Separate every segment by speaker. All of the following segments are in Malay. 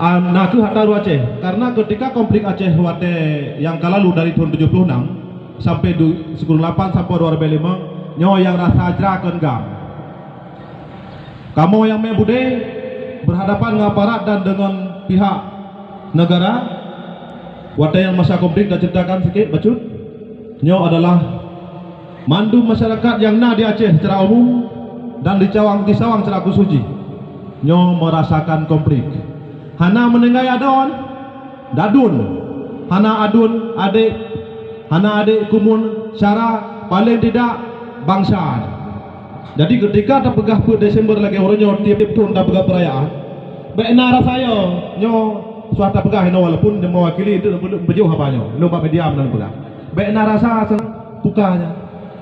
Speaker 1: Nak ke hataru Aceh karena ketika konflik Aceh wate yang kalalu dari tahun 76 sampai 98 sampai 2005 nyo yang rasa ajrakan gam kamu yang mebude berhadapan dengan aparat dan dengan pihak negara wate yang masa konflik dah ceritakan sikit bacut nyo adalah mandu masyarakat yang na di Aceh secara umum dan di Cawang Kisawang secara khusus nyo merasakan konflik. Hana menengai adon, dadun, hana adun adik, hana adik kumun syara paling tidak bangsa. Jadi ketika tak pegah per Desember lagi orangnya tiap tahun tak pegah perayaan, benar saya nyo suatu pegah no walaupun yang mewakili itu berjauh apanya, lupa media dan pegah. Benar rasa bukanya,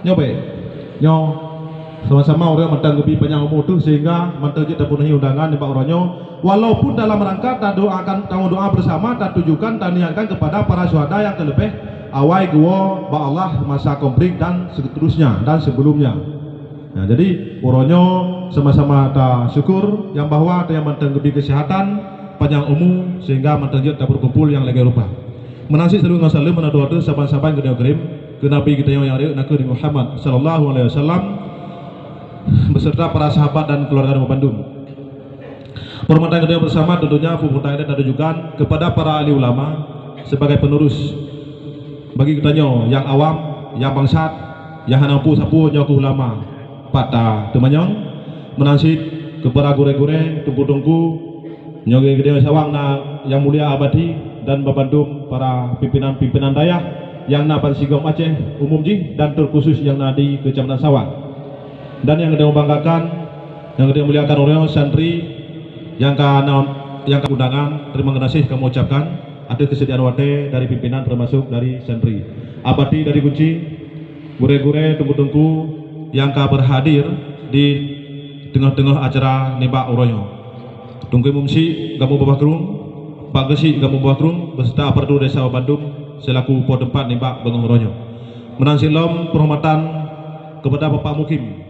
Speaker 1: nyo be, nyo sama-sama orang mentanggapi panjang umur itu sehingga mentanggapi terpenuhi undangan di Pak Oronyo. Walaupun dalam rangka tak doakan tanggung doa bersama tak tujukan tak niatkan kepada para syuhada yang terlebih awai gua ba Allah masa konflik dan seterusnya dan sebelumnya. Nah, jadi Oronyo sama-sama tak syukur yang bahwa yang mentanggapi kesehatan panjang umur sehingga mentanggapi tak berkumpul yang lagi rupa. Menasih seluruh ngasalim menadu adu saban-saban kedua kirim ke Nabi kita yang ada nak di Muhammad sallallahu alaihi wasallam beserta para sahabat dan keluarga Bandung. Permintaan kita bersama tentunya Fufutai dan tujukan kepada para ahli ulama sebagai penerus bagi kita yang awam, yang bangsat, yang hanampu sapu nyoku ulama pada temanyong menansit kepada gure-gure tungku-tungku nyoge gede sawang na yang mulia abadi dan babandung para pimpinan-pimpinan dayah yang napan sigom Aceh umum dan terkhusus yang nadi Kecamatan Sawang. Dan yang kita membanggakan, yang kita muliakan orang santri yang undangan, terima kasih kami ucapkan atas kesediaan wate dari pimpinan termasuk dari santri abadi dari kunci gure-gure tunggu-tunggu yang berhadir di tengah-tengah acara nembak Oronyo tunggu mumsi kamu bawa kerung Pak Gesi kamu bawa kerung beserta aparatu desa Bandung selaku pos tempat nembak Bengong Oronyo menansilom penghormatan kepada Bapak Mukim